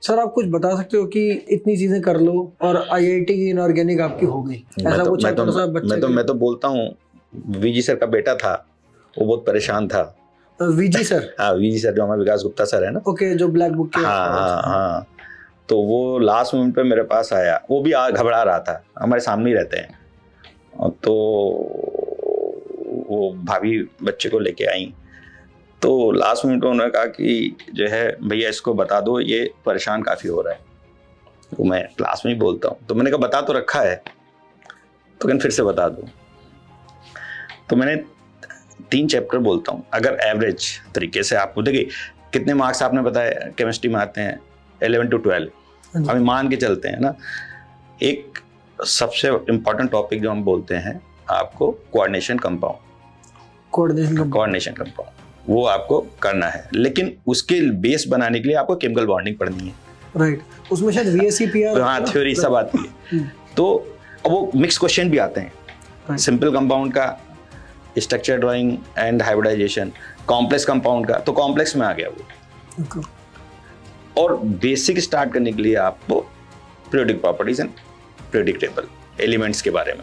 Sir आप कुछ बता सकते हो कि इतनी चीजें कर लो और आईआईटी की इनऑर्गेनिक आपकी हो गई, ऐसा कुछ? मैं तो बोलता हूँ, वीजी सर का बेटा था, वो बहुत परेशान था। VG sir? हाँ, वीजी सर जो हमारे विकास गुप्ता सर है ना, ओके, जो ब्लैक बुक के। हाँ। तो वो लास्ट मोमेंट पे मेरे पास आया, वो भी घबरा रहा था, हमारे सामने ही रहते हैं। तो वो भाभी बच्चे को लेके आई, तो लास्ट मोमेंट में उन्होंने कहा कि जो है भैया इसको बता दो, ये परेशान काफ़ी हो रहा है। तो मैं क्लास में ही बोलता हूँ, तो मैंने कहा बता तो रखा है, तो कहने फिर से बता दो। तो मैंने 3 चैप्टर बोलता हूँ, अगर एवरेज तरीके से आपको देखिए कितने मार्क्स आपने बताया केमिस्ट्री में आते हैं, 11 to 12 हमें मान के चलते हैं ना। एक सबसे इम्पोर्टेंट टॉपिक जो हम बोलते हैं आपको, कोऑर्डिनेशन कंपाउंड, वो आपको करना है, लेकिन उसके बेस बनाने के लिए आपको केमिकल बॉन्डिंग पढ़नी है। राइट, उसमें शायद VSEPR, हाँ, थ्योरी सब आती है। तो वो मिक्स क्वेश्चन भी आते हैं, सिंपल कंपाउंड का, structure drawing and hybridisation, complex compound का, तो कॉम्प्लेक्स में आ गया वो। और बेसिक स्टार्ट करने के लिए आपको periodic properties and periodic table, elements के बारे में।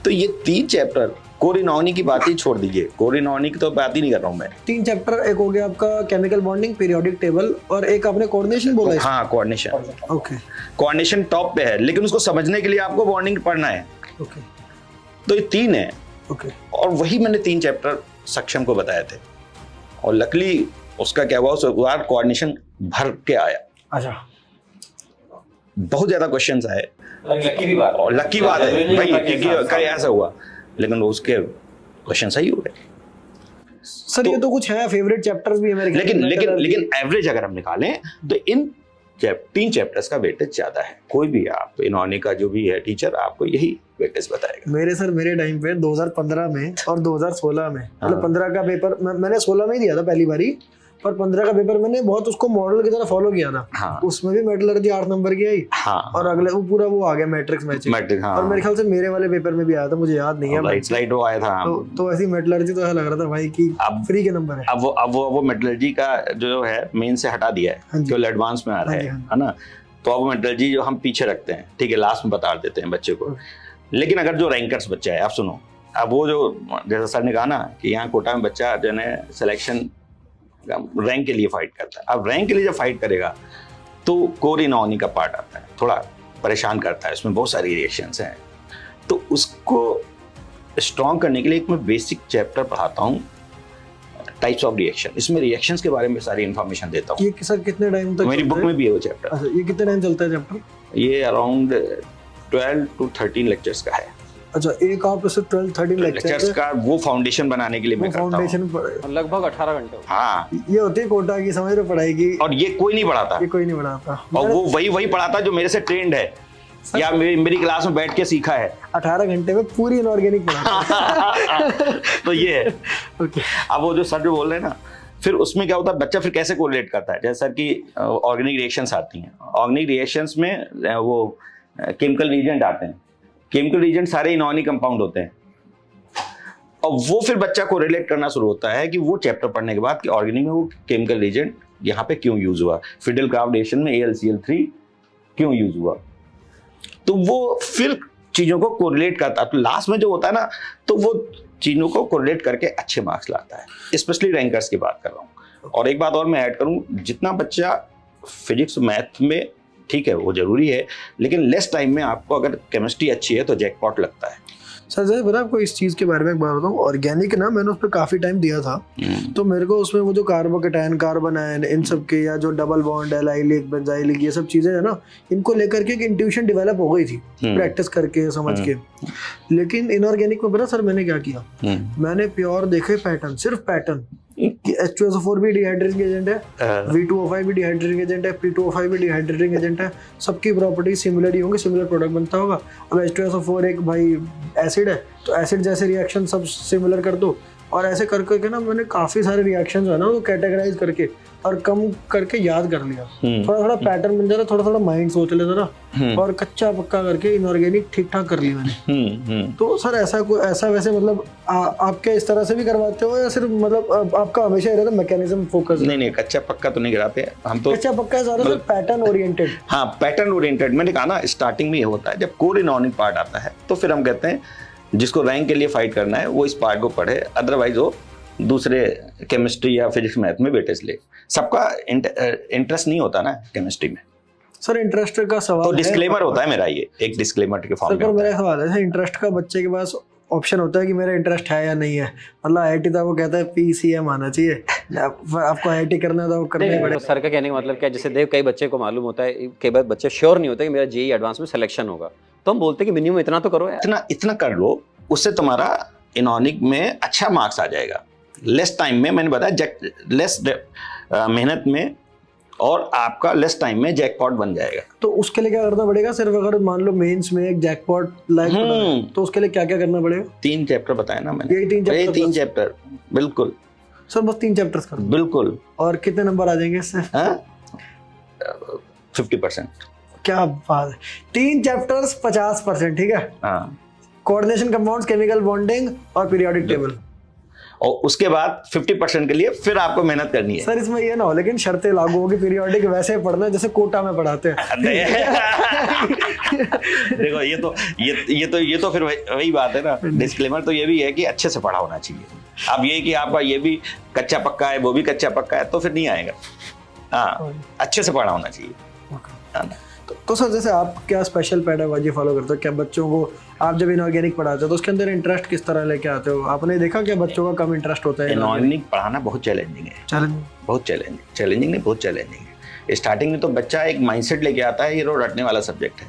तो ये 3 चैप्टर, कोर इनऑर्गेनिक की बात ही छोड़ दीजिए, कोर इनऑर्गेनिक तो बात ही नहीं कर रहा हूँ मैं। 3 चैप्टर, एक हो गया आपका केमिकल बॉन्डिंग, पीरियोडिक टेबल, और एक आपने कोऑर्डिनेशन बोला है। हाँ, कोऑर्डिनेशन। ओके, कोऑर्डिनेशन टॉप पे है, लेकिन उसको समझने के लिए आपको बॉन्डिंग पढ़ना है। ओके, तो ये 3 है। ओके, और वही मैंने 3 चैप्टर सक्षम को बताए थे, और लकली उसका क्या हुआ, उस बार कोऑर्डिनेशन भर के आया। अच्छा, बहुत ज्यादा क्वेश्चंस आए, लकी बात है भाई, कई ऐसा हुआ, लेकिन उसके क्वेश्चन सही हो गए। सर ये तो कुछ है, फेवरेट चैप्टर्स भी है मेरे, लेकिन एवरेज अगर हम निकालें तो इन 3 चैप्टर्स का वेटेज ज्यादा है। कोई भी आप इनऑर्गेनिक का जो भी है टीचर, आपको यही वेटेज बताएगा। मेरे टाइम पे 2015 में और 2016 में, मतलब 15 का पेपर मैंने 16 में ही दिया था पहली बारी, पर 15 का पेपर मैंने बहुत उसको मॉडल की तरह फॉलो किया था। हाँ। उसमें भी मेटलर्जी 8 नंबर की आई। हाँ। और अगले वो पूरा वो आ गया मैट्रिक्स मैचिंग। हाँ। और मेरे ख्याल से मेरे वाले पेपर में भी आया था, मुझे याद नहीं है, स्लाइड वो आया था। तो ऐसी मेटलर्जी तो ऐसा लग रहा था भाई कि अब फ्री के नंबर है। अब वो मेटलर्जी का जो है मेन से हटा दिया है, केवल एडवांस में आ रहा है ना। तो अब मेटलर्जी जो हम पीछे रखते हैं, ठीक है, लास्ट में बता देते हैं बच्चे को। लेकिन अगर जो रैंकर्स बच्चा है, आप सुनो, अब वो जो जैसा सर ने कहा ना कि यहाँ कोटा में बच्चा जो है सिलेक्शन रैंक के लिए फाइट करता है। अब रैंक के लिए जब फाइट करेगा तो कोर इनऑर्गेनिक का पार्ट आता है, थोड़ा परेशान करता है, उसमें बहुत सारी रिएक्शंस हैं। तो उसको स्ट्रॉन्ग करने के लिए एक मैं बेसिक चैप्टर पढ़ाता हूँ, टाइप्स ऑफ रिएक्शन। इसमें रिएक्शंस के बारे में सारी इंफॉर्मेशन देता हूँ। ये सर कितने टाइम तक? मेरी बुक में भी है वो चैप्टर। अच्छा, ये कितने टाइम चलता है चैप्टर? ये अराउंड 12 to 13 लेक्चर्स का है। अच्छा, एक आप इसे 12-13 लेक्चर्स का वो फाउंडेशन बनाने के लिए मैं करता हूं। लगभग 18 घंटे। हाँ, ये होती है कोटा की, समझ रहे, पढ़ाई की। और ये कोई नहीं पढ़ाता, और वो वही पढ़ाता जो मेरे से ट्रेंड है या मेरी क्लास में बैठ के सीखा है। 18 घंटे में पूरी इनऑर्गेनिक पढ़ाता। तो ये है। अब वो जो सर जो बोल रहे हैं ना, फिर उसमें क्या होता है, बच्चा फिर कैसे कोरिलेट करता है। जैसे कि ऑर्गेनिक रिएक्शंस आती हैं, ऑर्गेनिक रिएक्शंस में वो केमिकल रिएजेंट आते हैं। केमिकल रिएजेंट सारे इनऑर्गेनिक कंपाउंड होते हैं, और वो फिर बच्चा को रिलेट करना शुरू होता है कि वो चैप्टर पढ़ने के बाद कि ऑर्गेनिक में वो केमिकल रिएजेंट यहाँ पे क्यों यूज हुआ, फिडेल क्राफ्ट रिएक्शन में AlCl3 क्यों यूज हुआ। तो वो फिर चीजों को कोरिलेट करता है। तो लास्ट में जो होता है ना, तो वो चीजों को कोरिलेट करके अच्छे मार्क्स लाता है। स्पेशली रैंकर्स की बात कर रहा हूँ। और एक बात और मैं ऐड करूँ, जितना बच्चा फिजिक्स मैथ में, ठीक है वो जरूरी है, लेकिन लेस टाइम में आपको अगर केमिस्ट्री अच्छी है तो जैकपॉट लगता है। सर जैसे पता आपको इस चीज़ के बारे में एक बात बताऊँ, ऑर्गेनिक ना मैंने उस पर काफ़ी टाइम दिया था। तो मेरे को उसमें वो जो कार्बोकेटायन, कार्बन आयन, इन सब के, या जो डबल बॉन्ड, एलाइलिक, बेंजाइलिक, ये सब चीज़ें है ना, इनको लेकर के एक इंट्यूशन डेवलप हो गई थी प्रैक्टिस करके, समझ के। लेकिन इनऑर्गेनिक में पता सर मैंने क्या किया, मैंने प्योर देखे पैटर्न, सिर्फ पैटर्न कि H2SO4 भी डिहाइड्रेटिंग एजेंट है, V2O5 भी डिहाइड्रेटिंग एजेंट है, P2O5 भी डिहाइड्रेटिंग एजेंट है, सबकी प्रॉपर्टी सिमिलर ही होंगी, सिमिलर प्रोडक्ट बनता होगा। अब H2SO4 एक भाई एसिड है, तो एसिड जैसे रिएक्शन सब सिमिलर कर दो, और ऐसे कर करके ना मैंने काफी सारे रिएक्शंस है ना वो कैटेगराइज करके और कम करके याद कर लिया। थोड़ा थोड़ा पैटर्न बन जाता, थोड़ा थोड़ा माइंड सोच लेता ना, और कच्चा पक्का करके इनऑर्गेनिक ठीक ठाक कर लिया मैंने। तो सर ऐसा वैसे मतलब आप क्या इस तरह से भी करवाते हो या सिर्फ मतलब आपका हमेशा रहता मैकेनिज्म फोकस? नहीं, कच्चा पक्का तो नहीं कराते हम तो। कच्चा पक्का ज्यादा पैटर्न ओरिएंटेड। हाँ, पैटर्न ओरिएंटेड। मैंने कहा ना स्टार्टिंग में ये होता है, जब कोर इनऑर्गेनिक पार्ट आता है तो फिर हम कहते हैं जिसको रैंक के लिए फाइट करना है वो इस पार्ट को पढ़े, अदरवाइज वो दूसरे केमिस्ट्री या फिजिक्स मैथ में वेटेज ले। सबका इंटरेस्ट नहीं होता ना केमिस्ट्री में। सर इंटरेस्ट का सवाल तो डिस्क्लेमर होता है मेरा, ये एक डिस्क्लेमर के फॉर्म में। सर मेरा सवाल है, इंटरेस्ट का बच्चे के पास ऑप्शन होता है कि मेरा इंटरेस्ट है या नहीं है? मतलब IIT तो वो कहता है PCM आना चाहिए, आपको IIT करना है तो करना ही पड़ेगा। सर का कहने का मतलब क्या, जैसे देव कई बच्चे को मालूम होता है, कई बार बच्चे श्योर नहीं होते कि मेरा JEE एडवांस में सिलेक्शन होगा, तो हम बोलते हैं कि मिनिमम इतना तो करो यार। इतना कर लो, उससे तुम्हारा इनऑर्गेनिक में अच्छा मार्क्स आ जाएगा। लेस टाइम में, मैंने बताया लेस मेहनत में और आपका लेस टाइम में जैकपॉट बन जाएगा। तो उसके लिए क्या करना पड़ेगा? सिर्फ अगर मान लो मेंस में एक जैकपॉट लाइक तो उसके लिए क्या क्या करना पड़ेगा? 3 चैप्टर बताया ना मैंने। यही 3 चैप्टर बिल्कुल सर, बस 3 चैप्टर्स कर बिल्कुल। और कितने नंबर आ जाएंगे इससे? 50%। क्या बात है, 3 चैप्टर्स 50%, ठीक है। हाँ, कोऑर्डिनेशन, कंपाउंड्स, केमिकल बॉन्डिंग और पीरियोडिक टेबल। और उसके बाद 50% के लिए फिर आपको मेहनत करनी है। सर इसमें ये ना हो लेकिन शर्तें लागू होगी, पीरियोडिक वैसे पढ़ना जैसे कोटा में पढ़ाते हैं। देखो ये तो फिर वही बात है ना, डिस्क्लेमर तो ये भी है कि अच्छे से पढ़ा होना चाहिए। अब ये कि आपका ये भी कच्चा पक्का है वो भी कच्चा पक्का है तो फिर नहीं आएगा। हाँ, अच्छे से पढ़ा होना चाहिए। तो सर जैसे आप क्या स्पेशल पेडागोजी फॉलो करते हो? क्या बच्चों को आप जब इनऑर्गेनिक पढ़ाते हो तो उसके अंदर इंटरेस्ट किस तरह लेके आते हो? आपने देखा क्या बच्चों का कम इंटरेस्ट होता है? इनऑर्गेनिक पढ़ाना बहुत चैलेंजिंग है। बहुत चैलेंजिंग नहीं, बहुत चैलेंजिंग है। स्टार्टिंग में तो बच्चा एक माइंडसेट लेके आता है, ये रोज रटने वाला सब्जेक्ट है,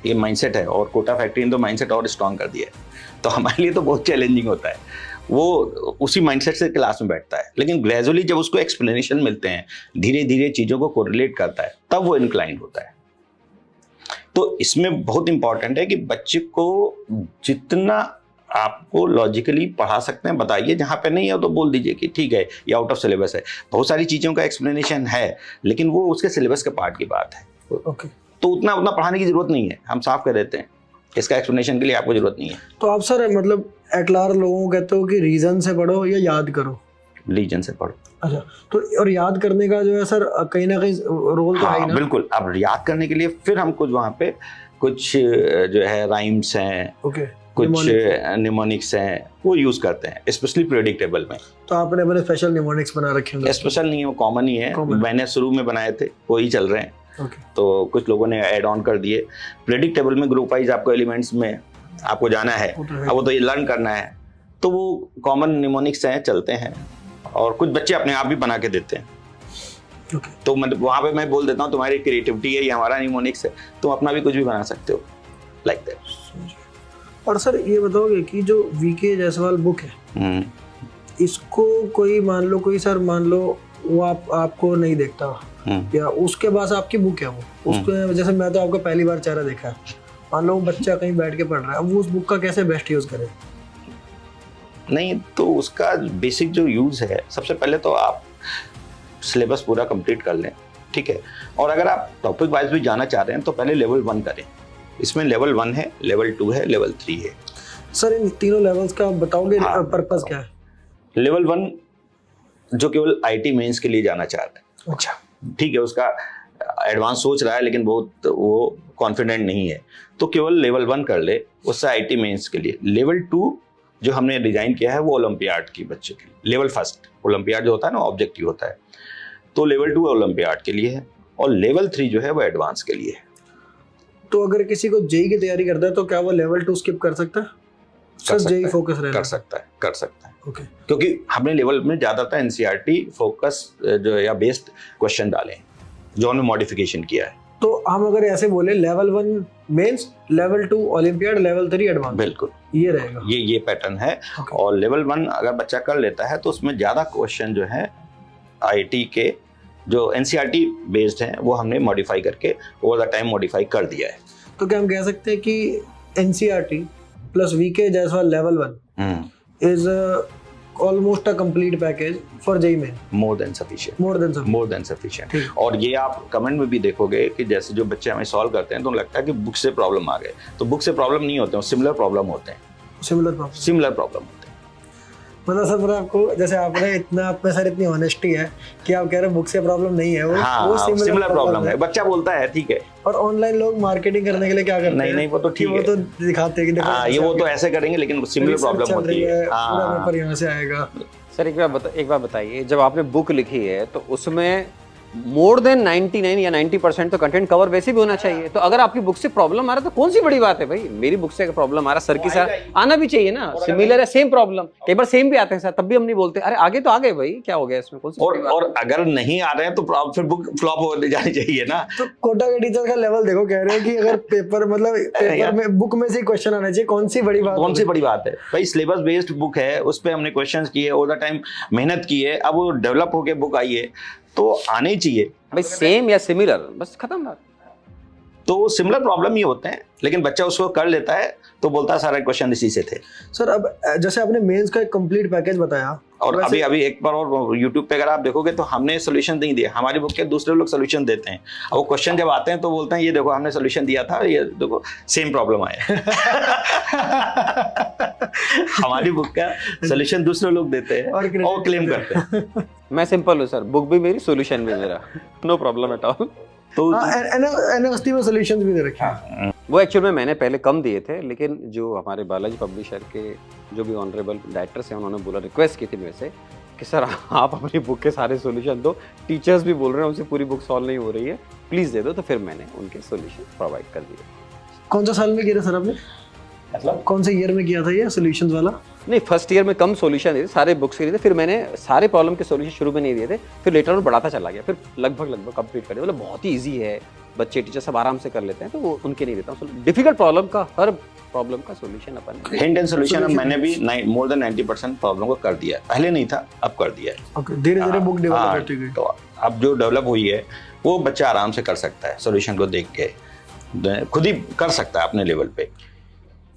ये माइंडसेट है, और कोटा फैक्ट्री ने तो माइंडसेट और स्ट्रॉन्ग कर दिया है, तो हमारे लिए तो बहुत चैलेंजिंग होता है। वो उसी माइंडसेट से क्लास में बैठता है, लेकिन ग्रेजुअली जब उसको एक्सप्लेनेशन मिलते हैं, धीरे धीरे चीज़ों को कोरिलेट करता है, तब वो इंक्लाइंड होता है। तो इसमें बहुत इंपॉर्टेंट है कि बच्चे को जितना आपको लॉजिकली पढ़ा सकते हैं बताइए, जहाँ पे नहीं है तो बोल दीजिए कि ठीक है ये आउट ऑफ सिलेबस है। बहुत सारी चीज़ों का एक्सप्लेनेशन है लेकिन वो उसके सिलेबस के पार्ट की बात है। ओके, तो उतना पढ़ाने की जरूरत नहीं है, हम साफ कर देते हैं, इसका एक्सप्लेनेशन के लिए आपको जरूरत नहीं है। तो आप सर मतलब एटलार लोगों को कहते हो कि रीजन से पढ़ो या याद करो? रीजन से पढ़ो। अच्छा, तो और याद करने का जो है सर कहीं ना कहीं रोल तो है ही ना? बिल्कुल। अब याद करने के लिए फिर हम कुछ वहाँ पे कुछ जो है राइम्स हैं, ओके, कुछ निमोनिक्स हैं, वो यूज करते हैं स्पेशली पीरियोडिक टेबल में। तो आपने अपने स्पेशल निमोनिक्स बना रखे हैं? स्पेशल नहीं है, वो कॉमन ही है। मैंने शुरू में बनाए थे, वो ही चल रहे हैं। ओके, तो कुछ लोगों ने ऐड ऑन कर दिए। पीरियोडिक टेबल में ग्रुप वाइज आपको एलिमेंट्स में आपको जाना है, अब वो तो ये लर्न करना है, तो वो कॉमन निमोनिक्स हैं, चलते हैं, और कुछ बच्चे अपने आप भी बना के देते हैं। तो मतलब वहाँ पे मैं बोल देता हूँ तुम्हारी क्रिएटिविटी है, ये हमारा निमोनिक्स है, तुम अपना भी कुछ भी बना सकते हो, लाइक दैट। और सर ये बताओगे कि जो VK जायसवाल बुक है, इसको कोई मान लो वो आपको नहीं देखता या उसके पास आपकी बुक है वो, उसको जैसे मैं तो आपका पहली बार चेहरा देखा है, मान लो बच्चा कहीं बैठ के पढ़ रहा है, अब वो उस बुक का कैसे बेस्ट यूज करे? नहीं, तो उसका बेसिक जो यूज है, सबसे पहले तो आप सिलेबस पूरा कंप्लीट कर लें, ठीक है। और अगर आप टॉपिक वाइज भी जाना चाह रहे हैं तो पहले लेवल 1 करें। इसमें लेवल 1 है, लेवल 2 है, लेवल 3 है। सर इन तीनों लेवल्स का बताओगे? हाँ, पर्पस क्या है? लेवल 1 जो केवल IT मेंस के लिए जाना चाह रहे हैं, अच्छा ठीक है, उसका एडवांस सोच रहा है लेकिन बहुत वो कॉन्फिडेंट नहीं है, तो केवल लेवल 1 कर ले, उससे IT मेंस के लिए। लेवल 2 जो हमने डिजाइन किया है वो ओलंपियाड की बच्चे के लिए। लेवल 1 ओलंपियाड जो होता है ना, ऑब्जेक्टिव होता है, तो लेवल 2 ओलंपियाड के लिए है, और लेवल 3 जो है वो एडवांस के लिए है। तो अगर किसी को JEE की तैयारी करता है तो क्या वो लेवल 2 स्किप कर सकता है? सर JEE फोकस रहना कर सकता है। ओके, क्योंकि हमने लेवल में ज्यादातर NCERT फोकस जो या बेस्ड क्वेश्चन डाले हैं, जो हमने मॉडिफिकेशन किया है। तो हम अगर ऐसे बोले level 1 mains, level 2 olympiad, level 3 advance, बिल्कुल ये रहेगा, ये पैटर्न है। और लेवल 1 अगर बच्चा कर लेता है तो उसमें ज्यादा क्वेश्चन जो है IT के जो NCERT बेस्ड हैं वो हमने मॉडिफाई करके ओवर द टाइम मॉडिफाई कर दिया है। तो क्या हम कह सकते हैं कि NCERT plus VK Jaiswal level 1 is almost a complete package for JEE main. More than sufficient, more than sufficient. और ये आप कमेंट में भी देखोगे कि जैसे जो बच्चे हमें सॉल्व करते हैं तो लगता है कि बुक से प्रॉब्लम आ गए, तो बुक से प्रॉब्लम नहीं होते हैं, सिमिलर प्रॉब्लम होते हैं, सिमिलर प्रॉब्लम होते हैं। मतलब सर मतलब आपको जैसे आपने इतना आप में सर इतनी ऑनेस्टी है कि आप कह रहे हैं बुक से प्रॉब्लम नहीं है, वो सिमिलर प्रॉब्लम है, बच्चा बोलता है ठीक है। और ऑनलाइन लोग मार्केटिंग करने के लिए क्या करते हैं? नहीं वो तो ठीक है, वो तो दिखाते हैं कि देखो ये वो तो ऐसे करेंगे, लेकिन सिमिलर प्रॉब्लम होती है। पूरा पेपर यहाँ से आएगा। सर एक बार बताइए, जब आपने बुक लिखी है तो उसमें मोर देन 99 या 90% तो कंटेंट कवर वैसे भी होना चाहिए। तो अगर आपकी बुक से प्रॉब्लम आ रहा है तो कौन सी बड़ी बात है भाई, मेरी बुक से अगर प्रॉब्लम आ रहा है सर की सर आना भी चाहिए ना, सिमिलर है सेम प्रॉब्लम, कई बार सेम भी आते हैं सर, तब भी हम नहीं बोलते अरे आगे तो आ गए भाई, क्या हो गया इसमें, कौन सी और अगर नहीं आ रहे हैं तो फिर बुक फ्लॉप हो जानी चाहिए ना। तो कोटा के टीचर का लेवल देखो, कह रहे हैं कि अगर पेपर में बुक में से क्वेश्चन आना चाहिए, कौन सी बड़ी बात है भाई। सिलेबस बेस्ड बुक है, उस पे हमने क्वेश्चंस किए, ओवर द टाइम मेहनत की है, अब वो डेवलप होके बुक आई है तो आने ही चाहिए भाई, सेम या सिमिलर, बस खत्म बात। तो सिमिलर प्रॉब्लम ही होते हैं, लेकिन बच्चा उसको कर लेता है तो बोलता है सारे क्वेश्चन इसी से थे। सर अब जैसे आपने मेंस का एक कंप्लीट पैकेज बताया, और अभी एक बार और YouTube पे अगर आप देखोगे तो हमने सोल्यूशन नहीं दिया, हमारी बुक के दूसरे लोग सोल्यूशन देते हैं। अब वो क्वेश्चन जब आते हैं तो बोलते हैं ये देखो हमने सोल्यूशन दिया था, ये देखो सेम प्रॉब्लम आया। हमारी बुक का सोल्यूशन दूसरे लोग देते हैं और क्लेम करते हैं। मैं सिंपल हूँ सर, बुक भी मेरी, सोल्यूशन भी मेरा, नो प्रॉब्लम एट ऑल। तो एनएसटी में सॉल्यूशंस भी दे रखे हैं। वो एक्चुअल में मैंने पहले कम दिए थे, लेकिन जो हमारे बालाजी पब्लिशर के जो भी ऑनरेबल डायरेक्टर्स हैं उन्होंने बोला, रिक्वेस्ट की थी मेरे से कि सर आप अपनी बुक के सारे सॉल्यूशन दो, टीचर्स भी बोल रहे हैं उनसे पूरी बुक सॉल्व नहीं हो रही है, प्लीज़ दे दो। तो फिर मैंने उनके सॉल्यूशन प्रोवाइड कर दिए। कौन सा साल में किया था सर आपने, मतलब कौन से ईयर में किया था ये सॉल्यूशंस वाला? नहीं, फर्स्ट ईयर में कम सॉल्यूशन दिए थे, सारे बुक्स के लिए थे, फिर मैंने सारे प्रॉब्लम के सॉल्यूशन शुरू में नहीं दिए थे, फिर लेटर ऑन बढ़ाता चला गया, फिर लगभग कंप्लीट कर दिया। मतलब बहुत ही ईजी है, बच्चे टीचर सब आराम से कर लेते हैं, तो वो उनके नहीं देता हूँ। डिफिकल्ट प्रॉब्लम का, हर प्रॉब्लम का solution upon hint and solution मैंने भी मोर देन 90% प्रॉब्लम को कर दिया है। पहले नहीं था, अब कर दिया है। ओके, धीरे-धीरे बुक डेवलप करती गई, तो अब जो डेवलप हुई है वो बच्चा आराम से कर सकता है, सॉल्यूशन को देख के खुद ही कर सकता है अपने लेवल पे।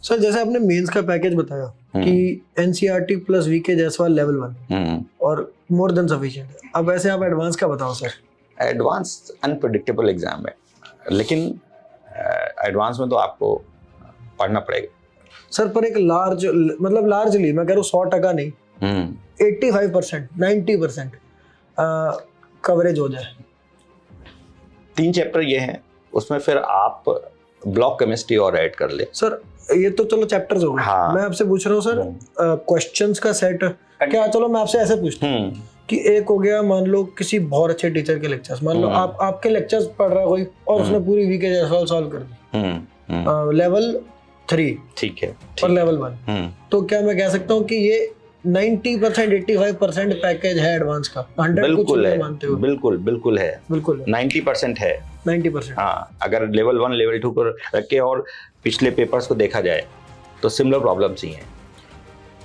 सर जैसे आपने मेंस का पैकेज बताया कि NCERT plus VK Jaiswal level 1 और मोर देन सफिशिएंट, अब वैसे आप एडवांस का बताओ सर। एडवांस अनप्रेडिक्टेबल एग्जाम है, लेकिन एडवांस में तो आपको पढ़ना पड़ेगा सर। पर एक लार्जली मैं कह रहा हूँ 100% नहीं, 85% 90% कवरेज हो जाए। 3 चैप्टर ये हैं, उसमें फिर आप ब्लॉक केमिस्ट्री और ऐड कर ले। सर ये तो चलो चैप्टर्स हो गए। हाँ। मैं आपसे पूछ रहा हूँ सर क्वेश्चंस का सेट क्या, चलो मैं आपसे ऐसे पूछता हूँ कि एक हो गया, मान लो किसी बहुत अच्छे टीचर के लेक्चर्स, मान लो आपके लेक्चर्स पढ़ रहा है कोई और उसने पूरी वीके जैसवाल सॉल्व कर दी लेवल 3, ठीक है, और लेवल 1, तो क्या मैं कह सकता हूँ कि ये 90% 85% पैकेज है एडवांस का? 100 कुछ नहीं मानते हो? बिल्कुल है 90% है 90%। हाँ, अगर लेवल 1 लेवल 2 पर रख के और पिछले पेपर्स को देखा जाए तो सिमिलर प्रॉब्लम्स ही हैं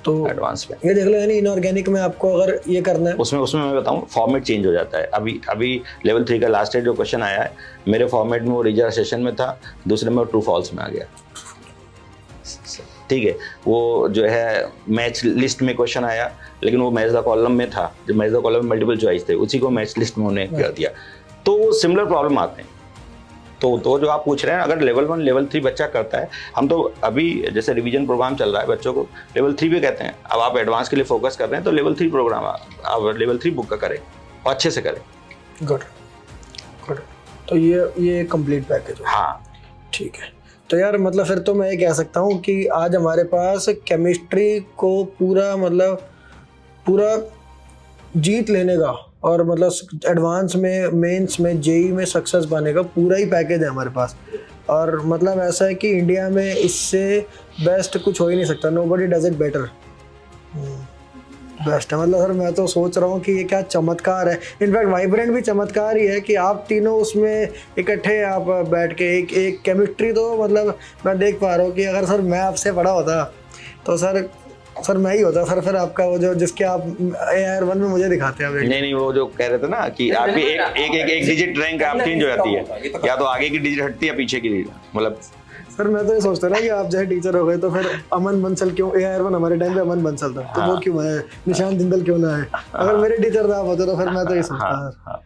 तो एडवांस में। ये देख लो, यानी इनऑर्गेनिक में आपको अगर ये करना है, उसमें मैं बताऊं फॉर्मेट चेंज हो जाता है। अभी लेवल 3 का लास्ट ईयर जो क्वेश्चन आया है, मेरे फॉर्मेट में वो रिजर्व सेशन में था, दूसरे में ट्रू फॉल्स में आ गया, ठीक है। वो जो है मैच लिस्ट में क्वेश्चन आया, लेकिन वो मैच द कॉलम में था, जो मैच द कॉलम में मल्टीपल चॉइस थे, उसी को मैच लिस्ट में उन्होंने कर दिया। तो सिमिलर प्रॉब्लम आते हैं। तो जो आप पूछ रहे हैं, अगर लेवल 1 लेवल 3 बच्चा करता है, हम तो अभी जैसे रिवीजन प्रोग्राम चल रहा है, बच्चों को लेवल 3 भी कहते हैं। अब आप एडवांस के लिए फोकस कर रहे हैं तो लेवल 3 प्रोग्राम आप लेवल 3 बुक का करें और अच्छे से करें। गुड। तो ये कंप्लीट पैकेज है। हाँ ठीक है। तो यार मतलब फिर तो मैं ये कह सकता हूँ कि आज हमारे पास केमिस्ट्री को पूरा जीत लेने का और मतलब एडवांस में, मेंस में, जेईई में सक्सेस पाने का पूरा ही पैकेज है हमारे पास। और मतलब ऐसा है कि इंडिया में इससे बेस्ट कुछ हो ही नहीं सकता। Nobody does it better. Best है। मतलब सर मैं तो सोच रहा हूँ कि ये क्या चमत्कार है। इनफैक्ट वाइब्रेंट भी चमत्कार ही है कि आप तीनों उसमें इकट्ठे आप बैठ के एक केमिस्ट्री, तो मतलब मैं देख पा रहा हूँ कि अगर सर मैं आपसे पढ़ा होता तो सर सर मैं ही होता सर फिर आपका वो जो जिसके आप AR1 में मुझे दिखाते हैं नहीं वो जो कह रहे थे ना कि आपकी एक डिजिट रैंक आप चेंज हो जाती है, या तो आगे की डिजिट हटती है या पीछे की, मतलब सर मैं तो ये सोचता ना कि आप चाहे टीचर हो गए तो फिर अमन बंसल क्यों, AR1 हमारे टाइम पे अमन बंसल था तो वो क्यों है, निशान जिंदल क्यों ना है, अगर मेरे टीचर था आप होते तो फिर मैं तो ये सोचता।